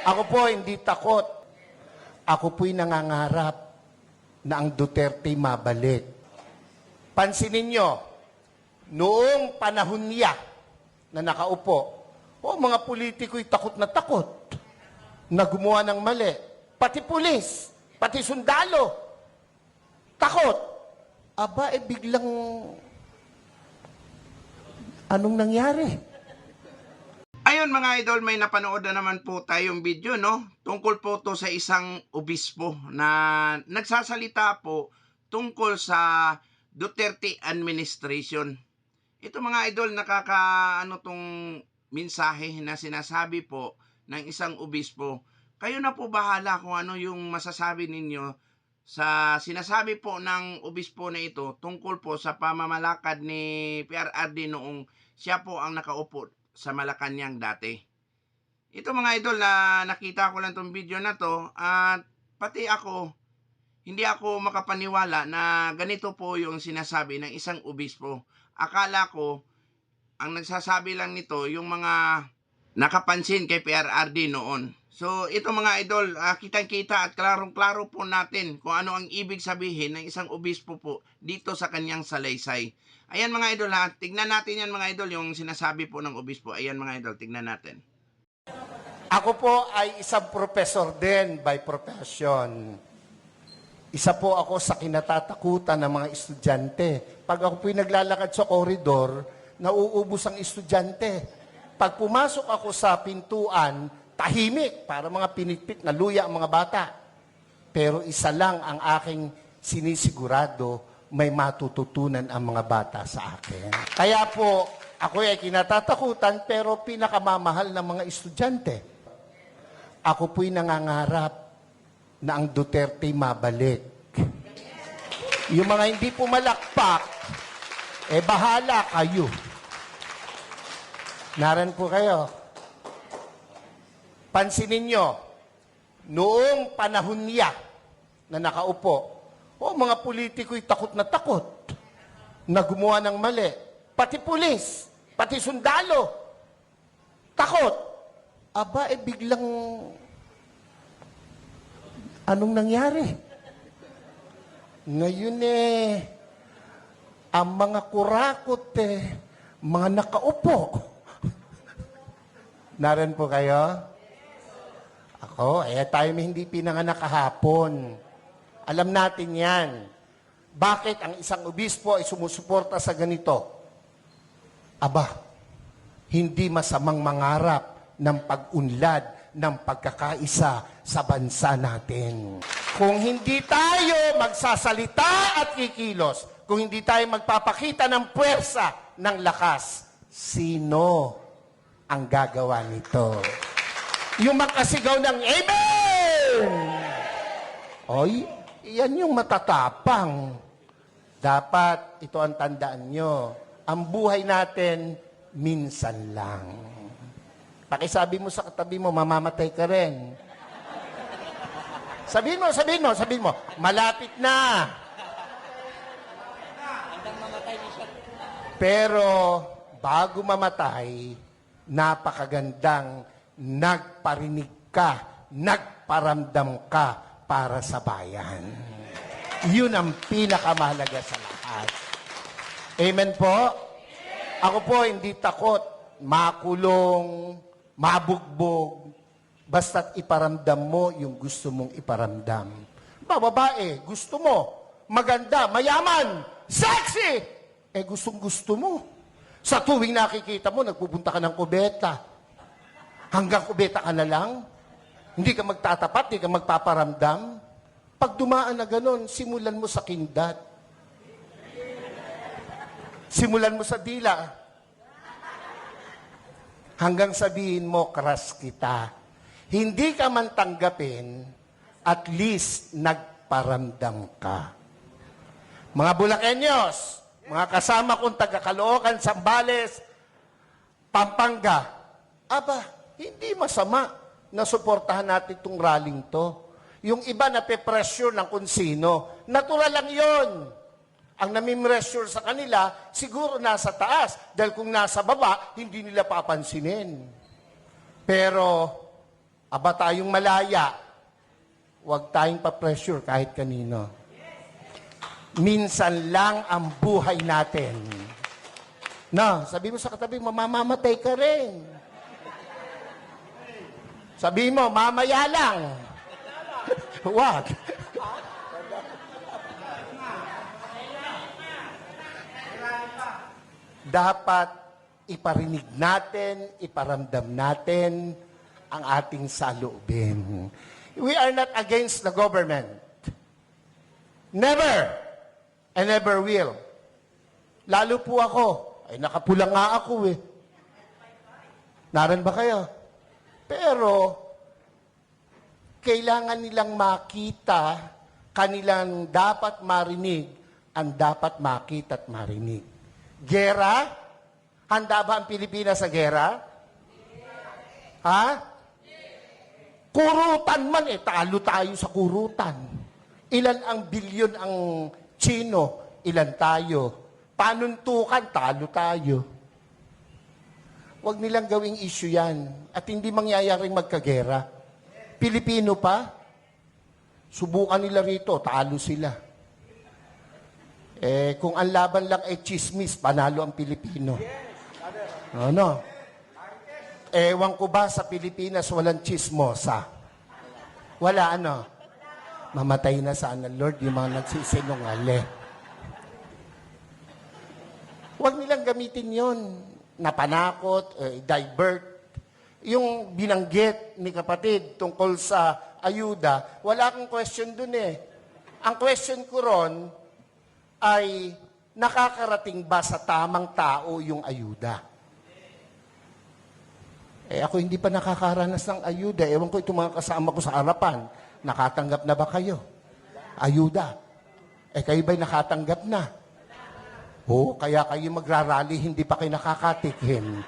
Ako po hindi takot. Ako po'y nangangarap na ang Duterte mabalik. Pansinin nyo, noong panahon niya na nakaupo, mga politiko'y takot na gumawa ng mali. Pati pulis, pati sundalo, takot. Aba, biglang, anong nangyari? Ayun mga idol, may napanood na naman po tayong video, no? Tungkol po to sa isang obispo na nagsasalita po tungkol sa Duterte administration. Ito mga idol, nakakaano tong mensahe na sinasabi po ng isang obispo. Kayo na po bahala kung ano yung masasabi ninyo sa sinasabi po ng obispo na ito tungkol po sa pamamalakad ni PRRD noong siya po ang nakaupo sa Malacanang dati. Ito mga idol, na nakita ko lang tong video na to at pati ako, hindi ako makapaniwala na ganito po yung sinasabi ng isang obispo. Akala ko, ang nagsasabi lang nito yung mga nakapansin kay PRRD noon. So ito mga idol, kitang-kita at klarong-klaro po natin kung ano ang ibig sabihin ng isang obispo po dito sa kanyang salaysay. Ayan mga idol ha, tignan natin yan mga idol, yung sinasabi po ng obispo. Ayan mga idol, tignan natin. Ako po ay isang professor din by profession. Isa po ako sa kinatatakutan ng mga estudyante. Pag ako po'y naglalakad sa koridor, nauubos ang estudyante. Pag pumasok ako sa pintuan, tahimik, para mga pinitpit na luya ang mga bata. Pero isa lang ang aking sinisigurado, may matututunan ang mga bata sa akin. Kaya po, ako ay kinatatakutan pero pinakamamahal ng mga estudyante. Ako po'y nangangarap na ang Duterte mabalik. Yung mga hindi pumalakpak, bahala kayo. Naran po kayo. Pansinin nyo, noong panahon niya na nakaupo, mga politiko'y takot na gumawa ng mali. Pati pulis, pati sundalo, takot. Aba, biglang, anong nangyari? Ngayon ang mga kurakot mga nakaupo. Naran po kayo? Ako, tayo hindi pinanganak kahapon. Alam natin yan. Bakit ang isang obispo ay sumusuporta sa ganito? Aba, hindi masamang mangarap ng pag-unlad ng pagkakaisa sa bansa natin. Kung hindi tayo magsasalita at kikilos, kung hindi tayo magpapakita ng puwersa, ng lakas, sino ang gagawa nito? Yung makasigaw ng Amen! Oy, yan yung matatapang. Dapat, ito ang tandaan nyo, ang buhay natin, minsan lang. Pakisabi mo sa katabi mo, mamamatay ka rin. Sabihin mo, malapit na. Pero, bago mamatay, napakagandang nagparinig ka, nagparamdam ka para sa bayan. Yun ang pinakamahalaga sa lahat. Amen po? Ako po hindi takot, makulong, mabugbog, basta't iparamdam mo yung gusto mong iparamdam. Babae, gusto mo, maganda, mayaman, sexy, gustong-gusto mo. Sa tuwing nakikita mo, nagpupunta ka ng kubeta. Hanggang kubeta ka na lang. Hindi ka magtatapat, hindi ka magpaparamdam. Pag dumaan na ganun, simulan mo sa kindat. Simulan mo sa dila. Hanggang sabihin mo, crush kita. Hindi ka man tanggapin, at least nagparamdam ka. Mga Bulakenyos, mga kasama kong taga-Caloocan, Zambales, Pampanga, aba, hindi masama na suportahan natin itong rallying to. Yung iba na pe-pressure ng kung sino, natural lang yon. Ang nami-pressure sa kanila, siguro nasa taas. Dahil kung nasa baba, hindi nila papansinin. Pero, aba tayong malaya, huwag tayong pa-pressure kahit kanino. Minsan lang ang buhay natin. No, sabi mo sa katabi, mamamatay ka rin. Sabi mo, mamaya lang. Wag. Dapat iparinig natin, iparamdam natin ang ating saloobin. We are not against the government. Never and never will. Lalo po ako. Ay, nakapula nga ako eh. Naran ba kayo? Pero, kailangan nilang makita, kanilang dapat marinig, ang dapat makita at marinig. Gera? Handa ba ang Pilipinas sa gera? Ha? Kurutan man eh, talo tayo sa kurutan. Ilan ang bilyon ang Chino, ilan tayo. Panuntukan, talo tayo. Huwag nilang gawing issue yan. At hindi mangyayaring magkagera. Pilipino pa, subukan nila rito, talo sila. Eh, kung ang laban lang ay chismis, panalo ang Pilipino. Ano? Ewan ko ba sa Pilipinas walang chismosa? Wala ano? Mamatay na sana, Lord, yung mga nagsisinungali. Huwag nilang gamitin yon na panakot, divert. Yung binanggit ni kapatid tungkol sa ayuda, wala akong question dun eh. Ang question ko ron ay nakakarating ba sa tamang tao yung ayuda? Eh ako hindi pa nakakaranas ng ayuda. Ewan ko itong mga kasama ko sa harapan. Nakatanggap na ba kayo? Ayuda. Eh kayo ba'y nakatanggap na? Oo, kaya kayo magrarally, hindi pa kayo nakakatikim.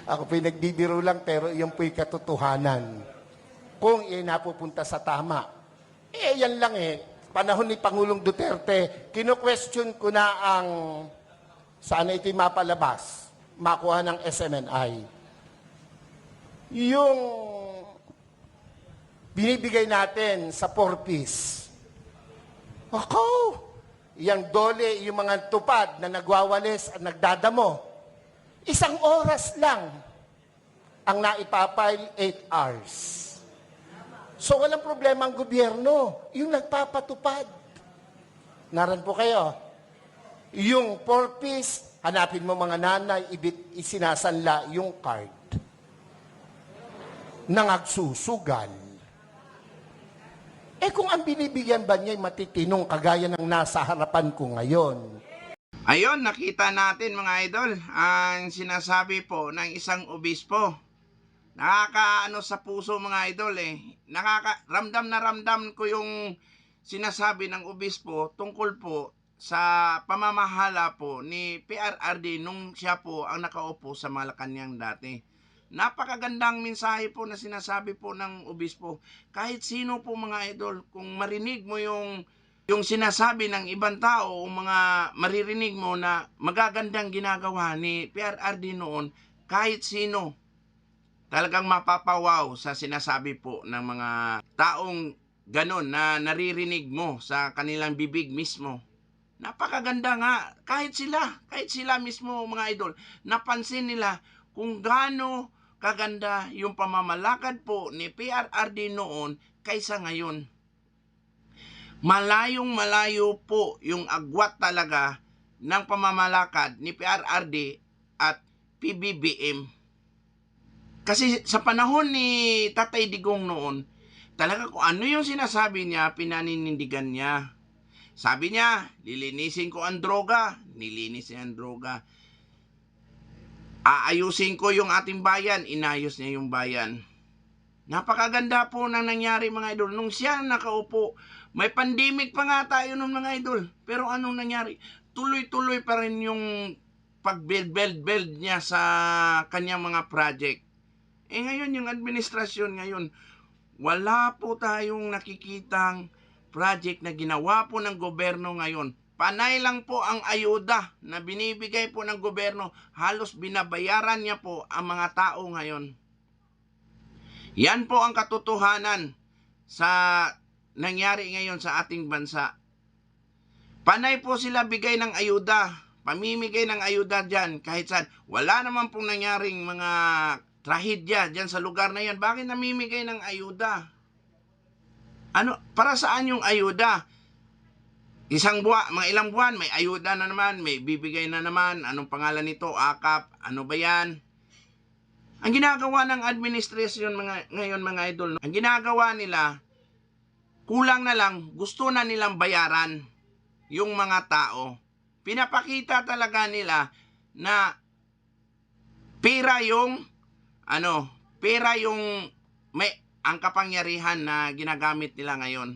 Ako po'y nagbibiro lang, pero iyan po'y katotohanan. Kung iyan napupunta sa tama. Eh, yan lang eh. Panahon ni Pangulong Duterte, kino-question ko na ang, sana ito'y mapalabas, makuha ng SMNI. Yung binibigay natin sa 4-piece. Ako, yung dole, yung mga tupad na nagwawalis at nagdadamo, 1 oras lang ang naipapile 8 hours. So walang problema ang gobyerno, yung nagpapatupad. Naran po kayo. Yung 4-piece, hanapin mo mga nanay, isinasanla yung card. Nangagsusugal. Eh kung ang binibigyan ba niya ay matitinong kagaya ng nasa harapan ko ngayon. Ayun, nakita natin mga idol, ang sinasabi po ng isang obispo. Nakakaano sa puso mga idol eh. Ramdam na ramdam ko yung sinasabi ng obispo tungkol po sa pamamahala po ni PRRD nung siya po ang nakaupo sa Malacanang dati. Napakagandang mensahe po na sinasabi po ng obispo. Kahit sino po mga idol, kung marinig mo yung sinasabi ng ibang tao, o mga maririnig mo na magagandang ginagawa ni PRRD noon, kahit sino, talagang mapapawaw sa sinasabi po ng mga taong ganon na naririnig mo sa kanilang bibig mismo. Napakaganda nga, kahit sila mismo mga idol, napansin nila kung gaano kaganda yung pamamalakad po ni PRRD noon kaysa ngayon. Malayong malayo po yung agwat talaga ng pamamalakad ni PRRD at PBBM. Kasi sa panahon ni Tatay Digong noon, talaga kung ano yung sinasabi niya, pinaninindigan niya. Sabi niya, lilinisin ko ang droga, nilinis niya ang droga. Aayusin ko yung ating bayan, inayos niya yung bayan. Napakaganda po nang nangyari mga idol. Nung siya nakaupo, may pandemic pa nga tayo nung mga idol. Pero anong nangyari? Tuloy-tuloy pa rin yung pag-build niya sa kanyang mga project. Eh ngayon, yung administrasyon ngayon, wala po tayong nakikitang project na ginawa po ng gobyerno ngayon Panay lang po ang ayuda na binibigay po ng gobyerno. Halos binabayaran niya po ang mga tao ngayon. Yan po ang katotohanan sa nangyari ngayon sa ating bansa. Panay po sila bigay ng ayuda, pamimigay ng ayuda dyan kahit saan. Wala naman pong nangyaring mga trahedya dyan sa lugar na yan. Bakit namimigay ng ayuda? Para saan yung ayuda? Mga ilang buwan, may ayuda na naman, may bibigay na naman. Anong pangalan nito? AKAP? Ano ba yan? Ang ginagawa ng administrasyon ngayon mga idol, ang ginagawa nila, kulang na lang, gusto na nilang bayaran yung mga tao. Pinapakita talaga nila na pera yung ang kapangyarihan na ginagamit nila ngayon.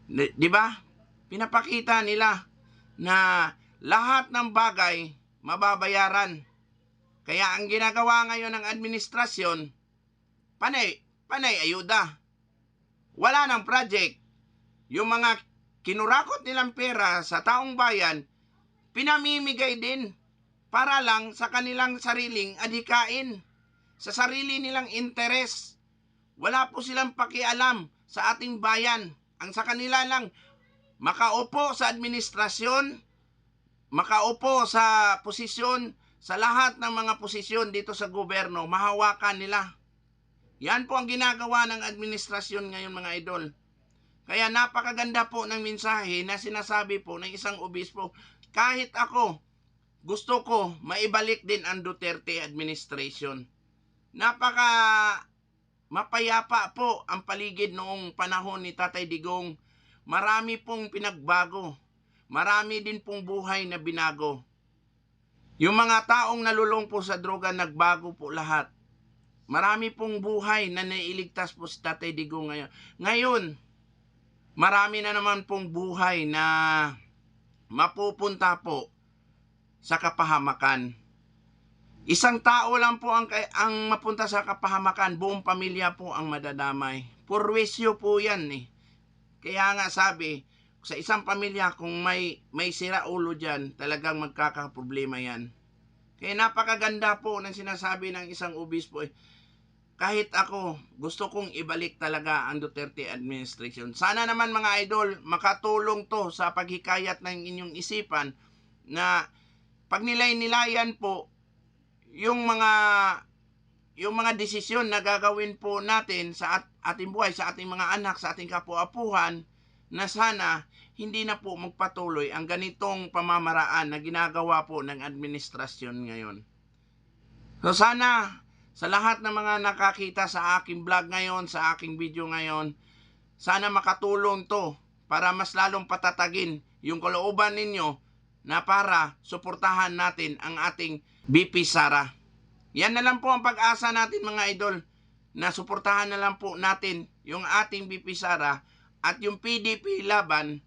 Di ba? Pinapakita nila na lahat ng bagay mababayaran. Kaya ang ginagawa ngayon ng administrasyon, panay ayuda. Wala ng project. Yung mga kinurakot nilang pera sa taong bayan, pinamimigay din para lang sa kanilang sariling adhikain, sa sarili nilang interes. Wala po silang pakialam sa ating bayan. Ang sa kanila lang, makaupo sa administrasyon, makaupo sa posisyon, sa lahat ng mga posisyon dito sa gobyerno, mahawakan nila. Yan po ang ginagawa ng administrasyon ngayon mga idol. Kaya napakaganda po ng mensahe na sinasabi po ng isang obispo. Kahit ako, gusto ko maibalik din ang Duterte administration. Mapayapa po ang paligid noong panahon ni Tatay Digong. Marami pong pinagbago. Marami din pong buhay na binago. Yung mga taong nalulong po sa droga, nagbago po lahat. Marami pong buhay na nailigtas po si Tatay Digong ngayon. Ngayon, marami na naman pong buhay na mapupunta po sa kapahamakan. Isang tao lang po ang mapunta sa kapahamakan, buong pamilya po ang madadamay. Purwisyo po yan eh. Kaya nga sabi, sa isang pamilya kung may sira ulo dyan, talagang magkakaproblema yan. Kaya napakaganda po ng sinasabi ng isang obispo eh. Kahit ako, gusto kong ibalik talaga ang Duterte administration. Sana naman mga idol, makatulong to sa paghikayat ng inyong isipan na pag nilay-nilayan po yung mga desisyon na gagawin po natin sa ating buhay, sa ating mga anak, sa ating kapwa-apuhan, na sana hindi na po magpatuloy ang ganitong pamamaraan na ginagawa po ng administrasyon ngayon. So sana sa lahat ng mga nakakita sa aking vlog ngayon, sa aking video ngayon, sana makatulong to para mas lalong patatagin yung kalooban ninyo na para suportahan natin ang ating BP Sara. Yan na lang po ang pag-asa natin mga idol, na suportahan na lang po natin yung ating BP Sara at yung PDP Laban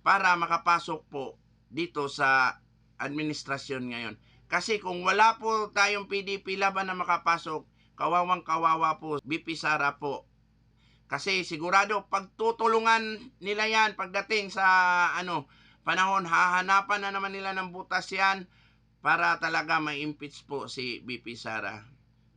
para makapasok po dito sa administrasyon ngayon. Kasi kung wala po tayong PDP Laban na makapasok, kawawang-kawawa po BP Sara po. Kasi sigurado pagtutulungan nila yan pagdating sa panahon, hahanapan na naman nila ng butas yan para talaga ma-impeach po si BP Sara.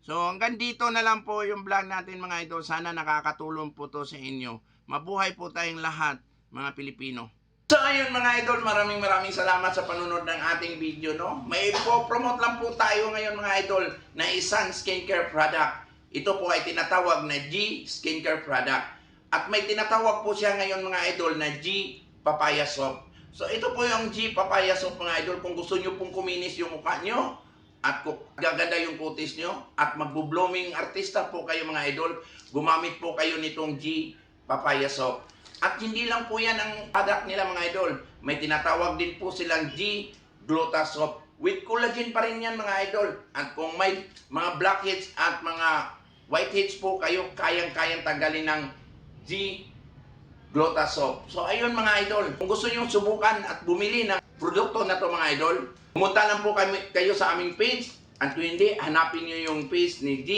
So hanggang dito na lang po yung vlog natin mga idol. Sana nakakatulong po to sa inyo. Mabuhay po tayong lahat mga Pilipino. So ayun mga idol, maraming salamat sa panunod ng ating video, no? May promote lang po tayo ngayon mga idol na isang skincare product. Ito po ay tinatawag na G skincare product. At may tinatawag po siya ngayon mga idol na G papaya soap. So ito po yung G papaya soap mga idol. Kung gusto nyo pong kuminis yung mukha nyo at gaganda yung kutis nyo at magbo-blooming artista po kayo mga idol, gumamit po kayo nitong G papaya soap. At hindi lang po yan ang product nila mga idol. May tinatawag din po silang G Gluta Soap. With collagen pa rin yan mga idol. At kung may mga blackheads at mga whiteheads po kayo, kayang-kayang tanggalin ng G Gluta Soap. So ayun mga idol, kung gusto nyo subukan at bumili ng produkto na to mga idol, pumunta lang po kayo sa aming page. At kung hindi, hanapin nyo yung page ni G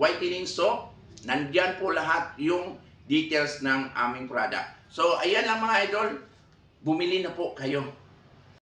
Whitening Soap. Nandyan po lahat yung details ng aming product. So, ayan lang mga idol. Bumili na po kayo.